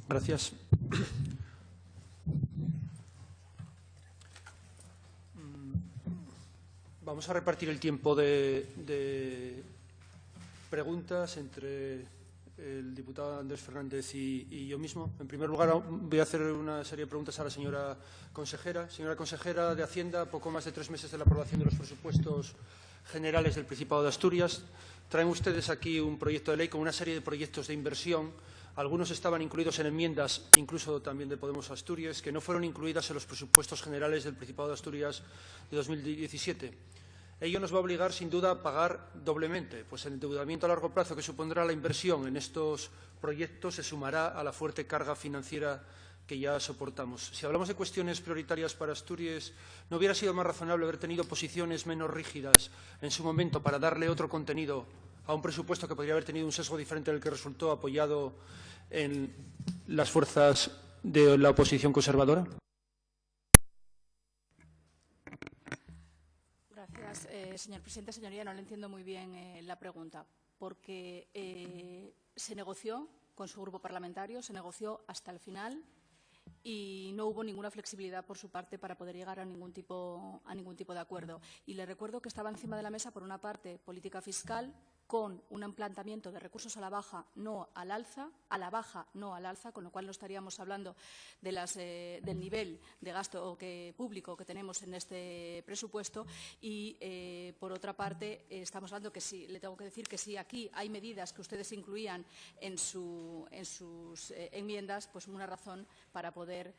Gracias. Vamos a repartir el tiempo de preguntas entre el diputado Andrés Fernández y yo mismo. En primer lugar, voy a hacer una serie de preguntas a la señora consejera. Señora consejera de Hacienda, poco más de 3 meses de la aprobación de los presupuestos generales del Principado de Asturias. Traen ustedes aquí un proyecto de ley con una serie de proyectos de inversión. Algunos estaban incluidos en enmiendas, incluso también de Podemos Asturias, que no fueron incluidas en los presupuestos generales del Principado de Asturias de 2017. Ello nos va a obligar, sin duda, a pagar doblemente, pues el endeudamiento a largo plazo que supondrá la inversión en estos proyectos se sumará a la fuerte carga financiera que ya soportamos. Si hablamos de cuestiones prioritarias para Asturias, ¿no hubiera sido más razonable haber tenido posiciones menos rígidas en su momento para darle otro contenido a un presupuesto que podría haber tenido un sesgo diferente del que resultó apoyado en las fuerzas de la oposición conservadora? Gracias, señor presidente. Señoría, no le entiendo muy bien la pregunta, porque se negoció con su grupo parlamentario, se negoció hasta el final y no hubo ninguna flexibilidad por su parte para poder llegar a ningún tipo de acuerdo. Y le recuerdo que estaba encima de la mesa, por una parte, política fiscal, con un planteamiento de recursos a la baja, no al alza, a la baja, no al alza, con lo cual no estaríamos hablando de del nivel de gasto público que tenemos en este presupuesto. Y, por otra parte, estamos hablando que sí, le tengo que decir que sí, aquí hay medidas que ustedes incluían en sus enmiendas, pues una razón para poder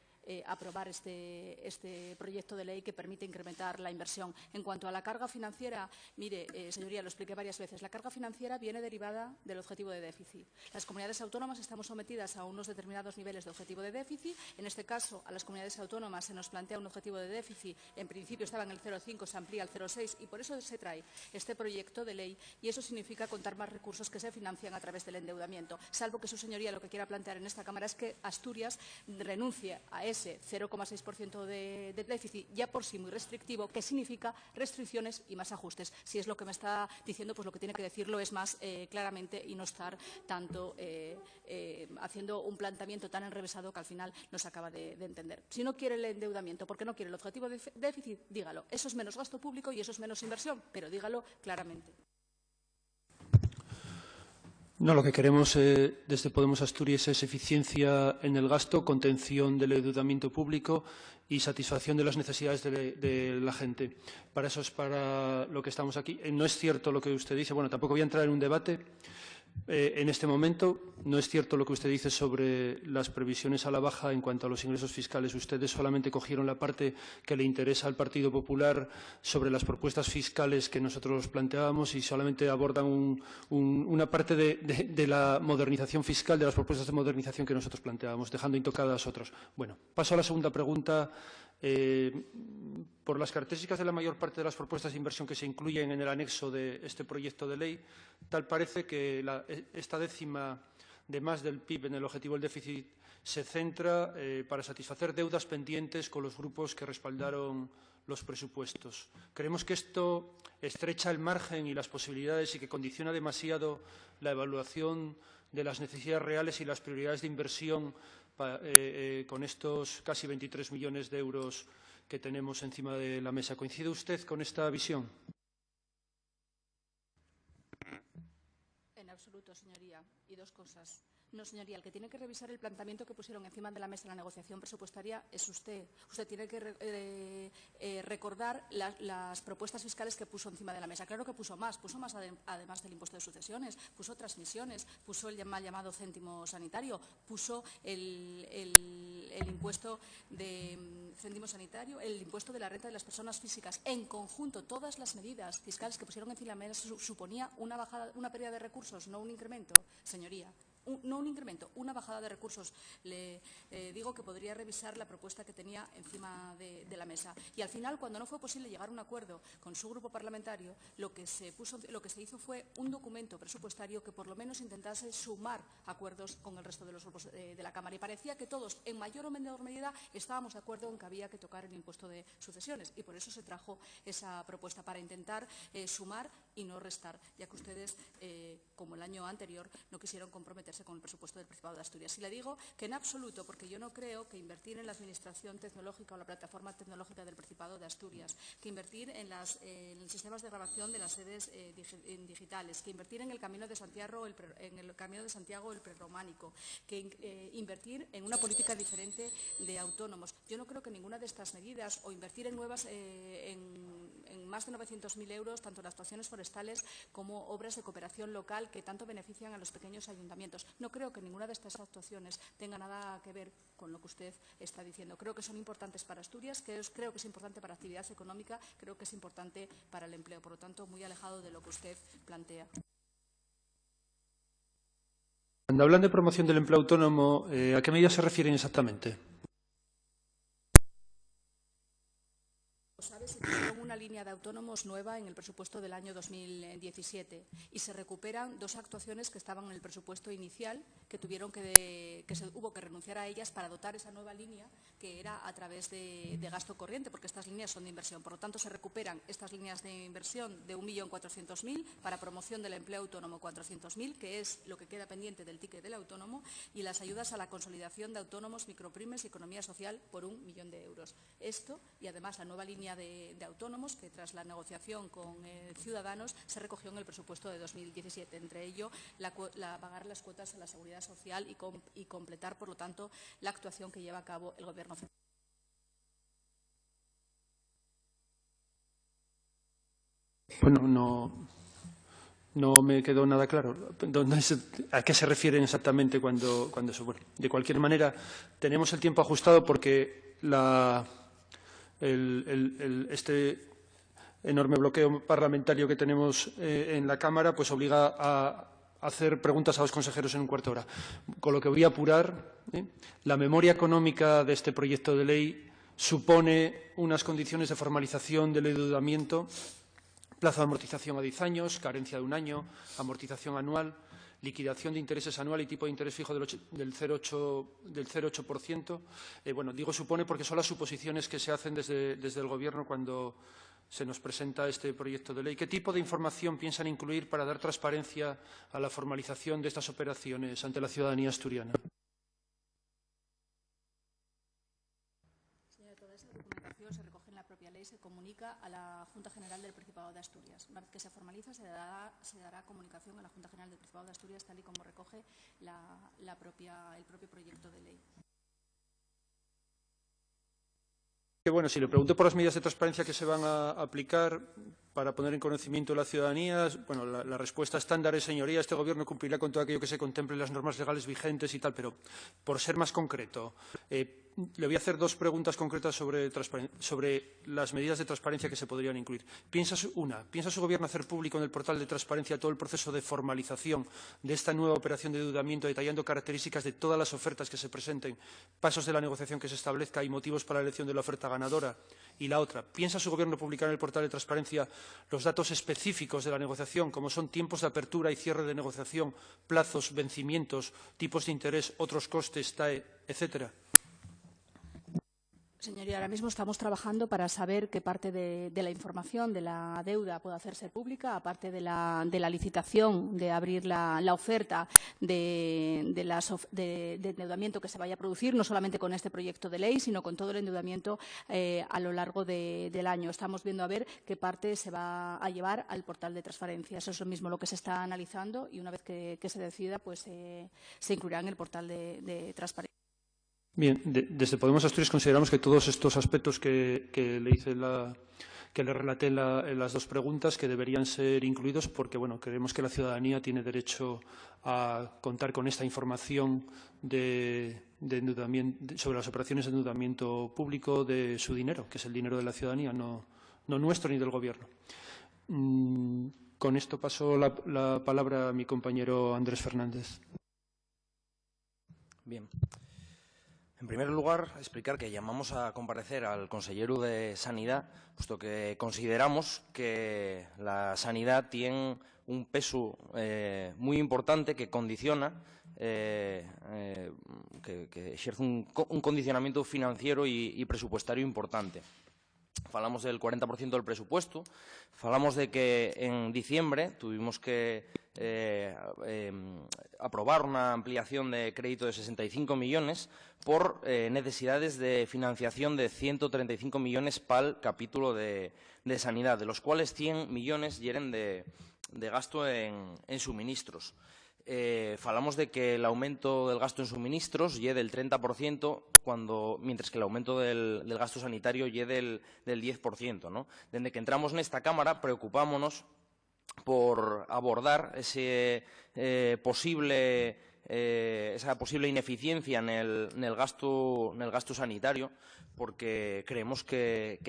aprobar este proyecto de ley que permite incrementar la inversión. En cuanto a la carga financiera, mire, señoría, lo expliqué varias veces, la carga financiera viene derivada del objetivo de déficit. Las comunidades autónomas estamos sometidas a unos determinados niveles de objetivo de déficit. En este caso, a las comunidades autónomas se nos plantea un objetivo de déficit, en principio estaba en el 0,5, se amplía al 0,6 y por eso se trae este proyecto de ley, y eso significa contar más recursos que se financian a través del endeudamiento, salvo que su señoría lo que quiera plantear en esta Cámara es que Asturias renuncie a ese 0,6% de déficit ya por sí muy restrictivo, que significa restricciones y más ajustes. Si es lo que me está diciendo, pues lo que tiene que decirlo es más claramente y no estar tanto haciendo un planteamiento tan enrevesado que al final no se acaba de entender. Si no quiere el endeudamiento porque no quiere el objetivo de déficit, dígalo. Eso es menos gasto público y eso es menos inversión, pero dígalo claramente. No, lo que queremos desde Podemos Asturias es eficiencia en el gasto, contención del endeudamiento público y satisfacción de las necesidades de la gente. Para eso es para lo que estamos aquí. No es cierto lo que usted dice. Bueno, tampoco voy a entrar en un debate en este momento. No es cierto lo que usted dice sobre las previsiones a la baja en cuanto a los ingresos fiscales. Ustedes solamente cogieron la parte que le interesa al Partido Popular sobre las propuestas fiscales que nosotros planteábamos y solamente abordan una parte de la modernización fiscal, de las propuestas de modernización que nosotros planteábamos, dejando intocadas otras. Bueno, paso a la segunda pregunta. Por las características de la mayor parte de las propuestas de inversión que se incluyen en el anexo de este proyecto de ley, tal parece que esta décima de más del PIB en el objetivo del déficit se centra para satisfacer deudas pendientes con los grupos que respaldaron los presupuestos. Creemos que esto estrecha el margen y las posibilidades y que condiciona demasiado la evaluación de las necesidades reales y las prioridades de inversión con estos casi 23 millones de euros que tenemos encima de la mesa. ¿Coincide usted con esta visión? En absoluto, señoría. Y dos cosas. No, señoría, el que tiene que revisar el planteamiento que pusieron encima de la mesa en la negociación presupuestaria es usted. Usted tiene que recordar las propuestas fiscales que puso encima de la mesa. Claro que puso más además del impuesto de sucesiones, puso transmisiones, puso el mal llamado céntimo sanitario, puso el impuesto de céntimo sanitario, el impuesto de la renta de las personas físicas. En conjunto, todas las medidas fiscales que pusieron encima de la mesa suponía una pérdida de recursos, no un incremento, señoría. No un incremento, una bajada de recursos. Le digo que podría revisar la propuesta que tenía encima de la mesa. Y al final, cuando no fue posible llegar a un acuerdo con su grupo parlamentario, lo que se hizo fue un documento presupuestario que por lo menos intentase sumar acuerdos con el resto de los grupos de la Cámara. Y parecía que todos, en mayor o menor medida, estábamos de acuerdo en que había que tocar el impuesto de sucesiones. Y por eso se trajo esa propuesta, para intentar sumar y no restar, ya que ustedes, como el año anterior, no quisieron comprometerse hacerse con el presupuesto del Principado de Asturias. Y le digo que en absoluto, porque yo no creo que invertir en la administración tecnológica o la plataforma tecnológica del Principado de Asturias, que invertir en los sistemas de grabación de las sedes digitales, que invertir en el Camino de Santiago, el prerrománico, que invertir en una política diferente de autónomos. Yo no creo que ninguna de estas medidas, o invertir en nuevas, en más de 900.000 euros, tanto en actuaciones forestales como obras de cooperación local que tanto benefician a los pequeños ayuntamientos. No creo que ninguna de estas actuaciones tenga nada que ver con lo que usted está diciendo. Creo que son importantes para Asturias, creo que es importante para la actividad económica, creo que es importante para el empleo. Por lo tanto, muy alejado de lo que usted plantea. Cuando hablan de promoción del empleo autónomo, ¿a qué medidas se refieren exactamente? ¿Sabe? Se pusieron una línea de autónomos nueva en el presupuesto del año 2017 y se recuperan dos actuaciones que estaban en el presupuesto inicial, que se hubo que renunciar a ellas para dotar esa nueva línea, que era a través de gasto corriente, porque estas líneas son de inversión. Por lo tanto, se recuperan estas líneas de inversión de 1.400.000 para promoción del empleo autónomo 400.000, que es lo que queda pendiente del ticket del autónomo, y las ayudas a la consolidación de autónomos, micropymes y economía social por 1 millón de euros. Esto y además la nueva línea de autónomos que tras la negociación con Ciudadanos se recogió en el presupuesto de 2017. Entre ello, pagar las cuotas a la seguridad social y completar, por lo tanto, la actuación que lleva a cabo el Gobierno central. Bueno, no me quedó nada claro. ¿A qué se refieren exactamente cuando eso? Bueno, de cualquier manera, tenemos el tiempo ajustado porque este enorme bloqueo parlamentario que tenemos en la Cámara pues obliga a hacer preguntas a los consejeros en un cuarto de hora. Con lo que voy a apurar, la memoria económica de este proyecto de ley supone unas condiciones de formalización del endeudamiento, plazo de amortización a 10 años, carencia de 1 año, amortización anual, liquidación de intereses anual y tipo de interés fijo del 0,8%. Bueno, digo supone porque son las suposiciones que se hacen desde el Gobierno cuando se nos presenta este proyecto de ley. ¿Qué tipo de información piensan incluir para dar transparencia a la formalización de estas operaciones ante la ciudadanía asturiana? Toda esa documentación se recoge en la propia ley, se comunica a la Junta General del Principado de Asturias. Una vez que se formaliza, se dará comunicación a la Junta General del Principado de Asturias, tal y como recoge el propio proyecto de ley. Que bueno, si le pregunto por las medidas de transparencia que se van a aplicar para poner en conocimiento de la ciudadanía, bueno, la respuesta estándar es, señoría, este Gobierno cumplirá con todo aquello que se contemple en las normas legales vigentes y tal, pero por ser más concreto, le voy a hacer dos preguntas concretas sobre las medidas de transparencia que se podrían incluir. ¿Piensa su Gobierno hacer público en el portal de transparencia todo el proceso de formalización de esta nueva operación de endeudamiento, detallando características de todas las ofertas que se presenten, pasos de la negociación que se establezca y motivos para la elección de la oferta ganadora? Y la otra, ¿piensa su Gobierno publicar en el portal de transparencia los datos específicos de la negociación, como son tiempos de apertura y cierre de negociación, plazos, vencimientos, tipos de interés, otros costes, TAE, etcétera? Señoría, ahora mismo estamos trabajando para saber qué parte de la información de la deuda puede hacerse pública, aparte de la licitación, de abrir la oferta de endeudamiento que se vaya a producir, no solamente con este proyecto de ley, sino con todo el endeudamiento a lo largo del año. Estamos viendo a ver qué parte se va a llevar al portal de transparencia. Eso es lo mismo lo que se está analizando y una vez que se decida, pues se incluirá en el portal de transparencia. Bien, desde Podemos Asturias consideramos que todos estos aspectos que le relaté en las dos preguntas que deberían ser incluidos porque, bueno, creemos que la ciudadanía tiene derecho a contar con esta información sobre las operaciones de endeudamiento público de su dinero, que es el dinero de la ciudadanía, no nuestro ni del Gobierno. Con esto paso la palabra a mi compañero Andrés Fernández. Bien. En primer lugar, explicar que llamamos a comparecer al consellero de Sanidad, puesto que consideramos que la sanidad tiene un peso muy importante que condiciona, que ejerce un condicionamiento financiero y presupuestario importante. falamos del 40% del presupuesto, falamos de que en diciembre tuvimos que aprobar una ampliación de crédito de 65 millones por necesidades de financiación de 135 millones para el capítulo de sanidad, de los cuales 100 millones hieren de gasto en suministros. Falamos de que el aumento del gasto en suministros lle del 30%, mientras que el aumento del gasto sanitario lle del 10%, ¿no? Desde que entramos nesta Cámara preocupámonos por abordar esa posible ineficiencia en el gasto sanitario, porque creemos que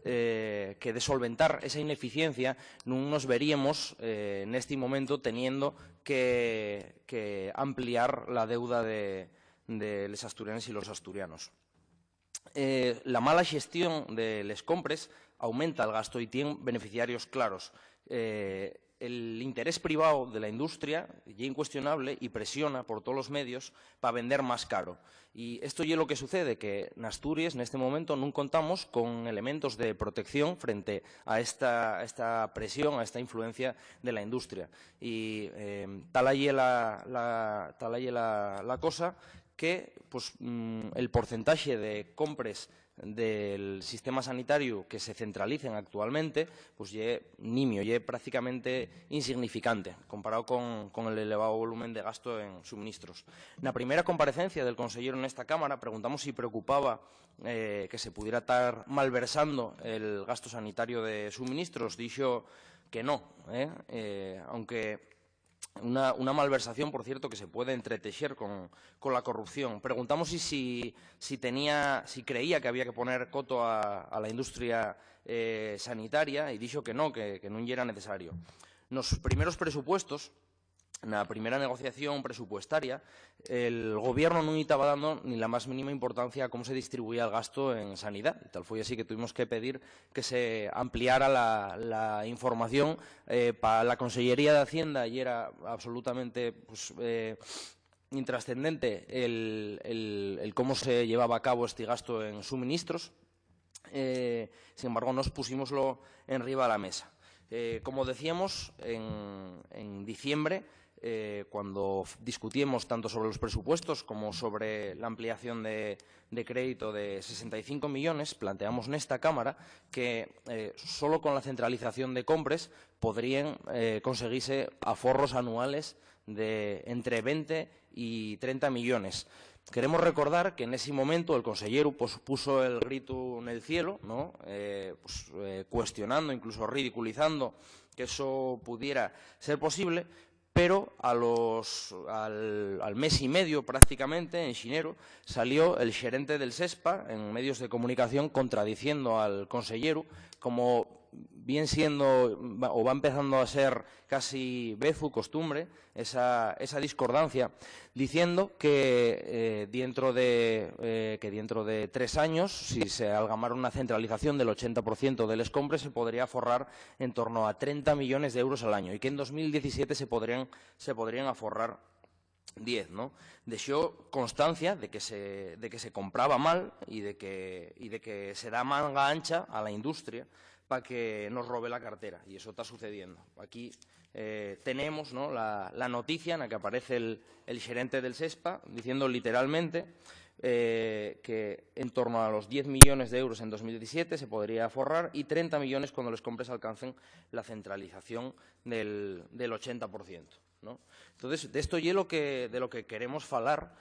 de solventar esa ineficiencia non nos veríamos neste momento teniendo que ampliar la deuda de les asturianes y los asturianos. La mala xestión de les compres aumenta el gasto y tiene beneficiarios claros. El interés privado de la industria es incuestionable y presiona por todos los medios para vender más caro. Y esto es lo que sucede, que en Asturias, en este momento, no contamos con elementos de protección frente a esta presión, a esta influencia de la industria. Y tal ahí la cosa que pues, el porcentaje de compras del sistema sanitario que se centralicen actualmente, pues ye nimio, ye prácticamente insignificante comparado con el elevado volumen de gasto en suministros. En la primera comparecencia del consellero en esta Cámara preguntamos si preocupaba que se pudiera estar malversando el gasto sanitario de suministros. Dixo que no, aunque una malversación, por cierto, que se puede entretejer con la corrupción. Preguntamos si creía que había que poner coto a la industria sanitaria y dijo que no era necesario. Nos primeros presupuestos, en la primera negociación presupuestaria, el Gobierno no estaba dando ni la más mínima importancia a cómo se distribuía el gasto en sanidad. Y tal fue así que tuvimos que pedir que se ampliara la información para la Consellería de Hacienda, y era absolutamente intrascendente el cómo se llevaba a cabo este gasto en suministros. Sin embargo, nos pusimoslo enriba de la mesa. Como decíamos, en diciembre, cuando discutimos tanto sobre los presupuestos como sobre la ampliación de crédito de 65 millones, planteamos en esta Cámara que solo con la centralización de compras podrían conseguirse aforros anuales de entre 20 y 30 millones. Queremos recordar que en ese momento el consellero puso el grito en el cielo, ¿no? Cuestionando, incluso ridiculizando que eso pudiera ser posible, pero al mes y medio prácticamente, en xinero, salió el xerente del SESPA en medios de comunicación contradiciendo al consellero, como bien siendo o va empezando a ser casi vezu, costumbre, esa discordancia, diciendo que dentro de 3 años, si se algamara una centralización del 80% de les compres, se podría aforrar en torno a 30 millones de euros al año, y que en 2017 se podrían aforrar 10, ¿no? Dexó constancia de que se compraba mal y de que se da manga ancha a la industria para que nos robe la cartera, y eso está sucediendo. Aquí tenemos, ¿no?, la noticia en la que aparece el gerente del SESPA diciendo literalmente que en torno a los 10 millones de euros en 2017 se podría aforrar, y 30 millones cuando les compres alcancen la centralización del 80%. ¿No? Entonces, de esto es de lo que queremos falar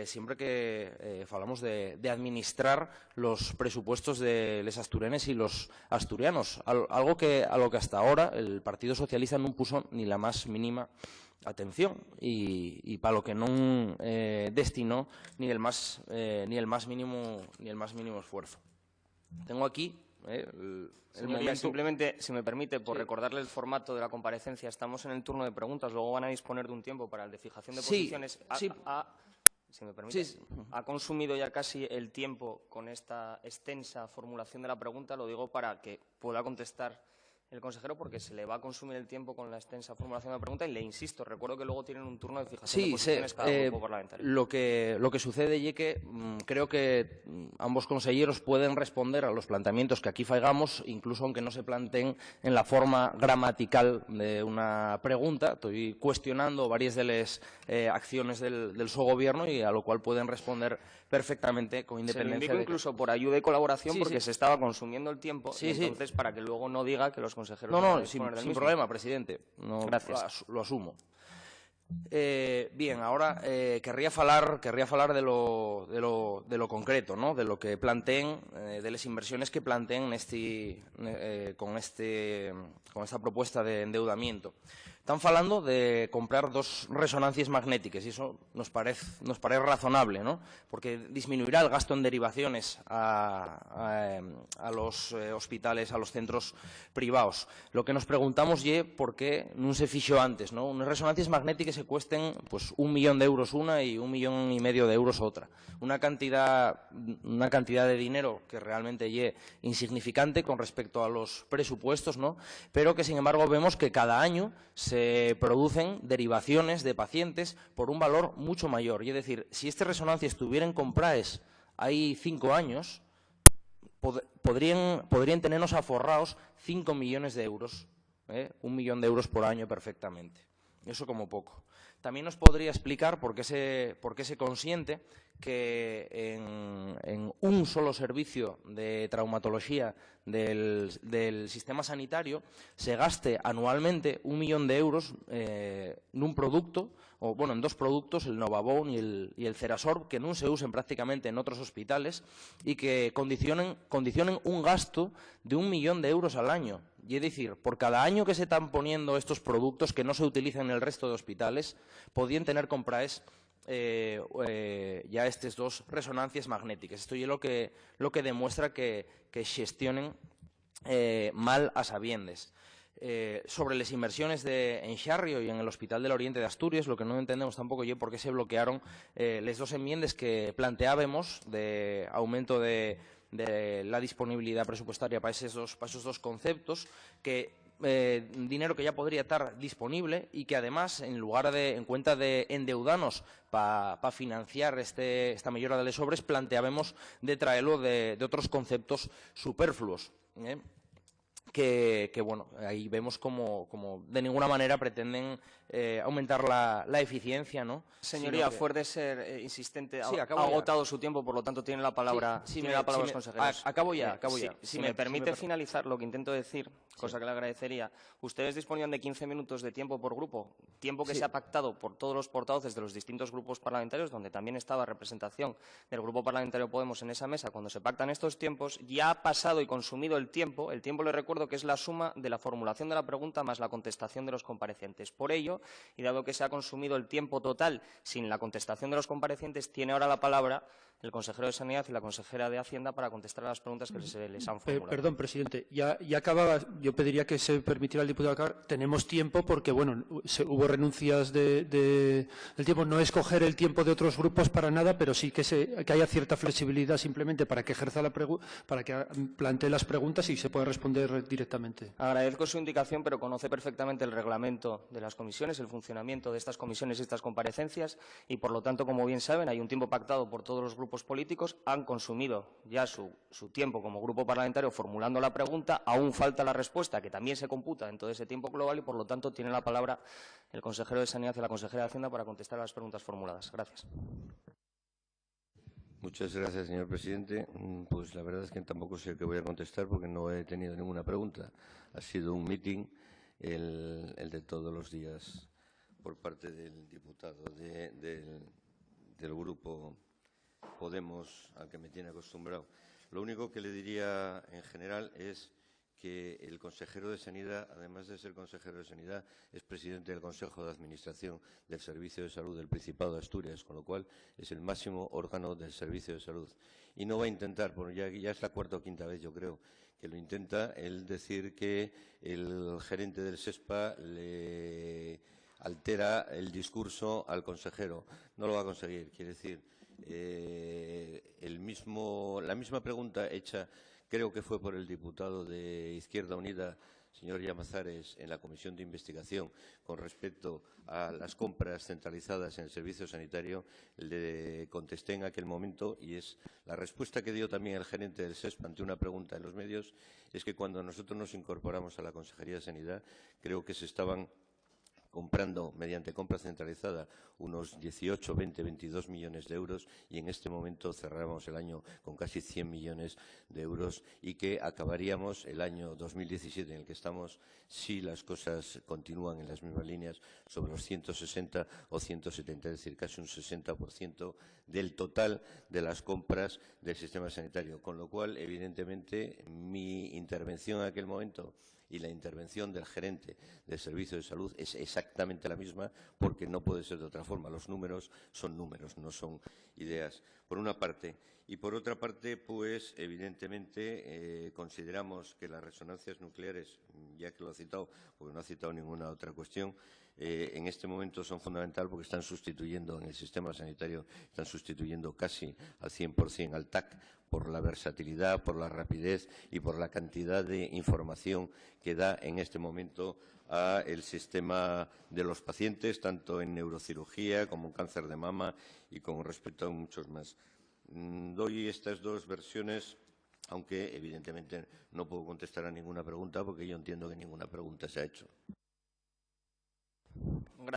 siempre que falamos de administrar los presupuestos de les asturianes y los asturianos. Algo a lo que hasta ahora el Partido Socialista no puso ni la más mínima atención y para lo que no destinó ni el más mínimo esfuerzo. Tengo aquí Señoría, simplemente, si me permite, por recordarle el formato de la comparecencia, estamos en el turno de preguntas, luego van a disponer de un tiempo para el de fijación de posiciones. Si me permite, ha consumido ya casi el tiempo con esta extensa formulación de la pregunta, lo digo para que pueda contestar el consejero porque se le va a consumir el tiempo con la extensa formulación de la pregunta y le insisto, recuerdo que luego tienen un turno de fijación de posiciones cada grupo parlamentario. Lo que sucede es que creo que ambos consejeros pueden responder a los planteamientos que aquí faigamos, incluso aunque no se planteen en la forma gramatical de una pregunta. Estoy cuestionando varias de las acciones del su gobierno y a lo cual pueden responder perfectamente con independencia. Se lo indico incluso por ayuda y colaboración porque se estaba consumido el tiempo y entonces para que luego no diga que los consejeros sin problema, presidente. Gracias. Lo asumo. Bien, ahora querría falar de lo concreto, ¿no? De lo que planteen, de las inversiones que planteen con esta propuesta de endeudamiento. Están falando de comprar 2 resonancias magnéticas y eso nos parece razonable, ¿no? Porque disminuirá el gasto en derivaciones a los hospitales, a los centros privados. Lo que nos preguntamos es por qué no se fixó antes, ¿no? Unas resonancias magnéticas que cuesten pues 1 millón de euros una y 1,5 millones de euros otra. Una cantidad de dinero que realmente es insignificante con respecto a los presupuestos, ¿no? Pero que, sin embargo, vemos que cada año se producen derivaciones de pacientes por un valor mucho mayor. Y es decir, si estas resonancias estuvieran compradas hay 5 años, podrían tenernos aforrados 5 millones de euros, 1 millón de euros por año perfectamente. Eso como poco. También nos podría explicar por qué se consiente que en un solo servicio de traumatología del sistema sanitario se gaste anualmente 1 millón de euros en un producto, o bueno, en 2 productos, el Novabone y el Cerasorb, que no se usen prácticamente en otros hospitales y que condicionen un gasto de 1 millón de euros al año. Y es decir, por cada año que se están poniendo estos productos que no se utilizan en el resto de hospitales, podían tener compraes ya estas 2 resonancias magnéticas. Esto es lo que demuestra que gestionen mal a sabiendas. Sobre las inversiones en Xarrio y en el Hospital del Oriente de Asturias, lo que no entendemos tampoco es por qué se bloquearon las 2 enmiendas que planteábamos de aumento de la disponibilidad presupuestaria para esos dos conceptos, dinero que ya podría estar disponible y que además, en cuenta de endeudarnos para financiar esta mejora de las obras, planteábamos de traerlo de otros conceptos superfluos. Que bueno, ahí vemos como de ninguna manera pretenden aumentar la eficiencia, ¿no? Señoría, fuera de ser insistente, ha agotado su tiempo, por lo tanto tiene la palabra, los consejeros. Acabo ya. Si me permite finalizar lo que intento decir, cosa que le agradecería, ustedes disponían de 15 minutos de tiempo por grupo, tiempo que se ha pactado por todos los portavoces de los distintos grupos parlamentarios, donde también estaba representación del Grupo Parlamentario Podemos en esa mesa cuando se pactan estos tiempos. Ya ha pasado y consumido el tiempo le recuerdo que es la suma de la formulación de la pregunta más la contestación de los comparecientes. Por ello, y dado que se ha consumido el tiempo total sin la contestación de los comparecientes, tiene ahora la palabra el consejero de Sanidad y la consejera de Hacienda para contestar a las preguntas que se les han formulado. Perdón, presidente. Ya acababa. Yo pediría que se permitiera al diputado Carr. Tenemos tiempo porque, bueno, hubo renuncias del tiempo. No es coger el tiempo de otros grupos para nada, pero sí que haya cierta flexibilidad simplemente para que ejerza para que plantee las preguntas y se pueda responder directamente. Agradezco su indicación, pero conoce perfectamente el reglamento de las comisiones, el funcionamiento de estas comisiones y estas comparecencias y, por lo tanto, como bien saben, hay un tiempo pactado por todos los grupos políticos, han consumido ya su tiempo como grupo parlamentario formulando la pregunta, aún falta la respuesta, que también se computa en todo ese tiempo global y, por lo tanto, tiene la palabra el consejero de Sanidad y la consejera de Hacienda para contestar a las preguntas formuladas. Gracias. Muchas gracias, señor presidente. Pues la verdad es que tampoco sé qué voy a contestar porque no he tenido ninguna pregunta. Ha sido un meeting el de todos los días por parte del diputado del Grupo Podemos, al que me tiene acostumbrado. Lo único que le diría en general es que el consejero de Sanidad, además de ser consejero de Sanidad, es presidente del Consejo de Administración del Servicio de Salud del Principado de Asturias, con lo cual es el máximo órgano del Servicio de Salud. Y no va a intentar, porque ya es la 4ª o 5ª vez, yo creo, que lo intenta, el decir que el gerente del SESPA le altera el discurso al consejero. No lo va a conseguir, quiere decir, la misma pregunta hecha, creo que fue por el diputado de Izquierda Unida, señor Llamazares en la comisión de investigación con respecto a las compras centralizadas en el servicio sanitario, le contesté en aquel momento, y es la respuesta que dio también el gerente del SESP ante una pregunta en los medios, es que cuando nosotros nos incorporamos a la Consejería de Sanidad, creo que se estaban comprando mediante compra centralizada unos 18, 20, 22 millones de euros, y en este momento cerramos el año con casi 100 millones de euros, y que acabaríamos el año 2017 en el que estamos, si las cosas continúan en las mismas líneas, sobre los 160 o 170, es decir, casi un 60% del total de las compras del sistema sanitario. Con lo cual, evidentemente, mi intervención en aquel momento y la intervención del gerente del Servicio de Salud es exactamente la misma, porque no puede ser de otra forma. Los números, no son ideas, por una parte. Y por otra parte, pues, evidentemente, consideramos que las resonancias nucleares, ya que lo ha citado, porque no ha citado ninguna otra cuestión, en este momento son fundamentales porque están sustituyendo en el sistema sanitario, están sustituyendo casi al 100% al TAC, por la versatilidad, por la rapidez y por la cantidad de información que da en este momento al sistema de los pacientes, tanto en neurocirugía como en cáncer de mama y con respecto a muchos más. Doy estas dos versiones, aunque evidentemente no puedo contestar a ninguna pregunta porque yo entiendo que ninguna pregunta se ha hecho.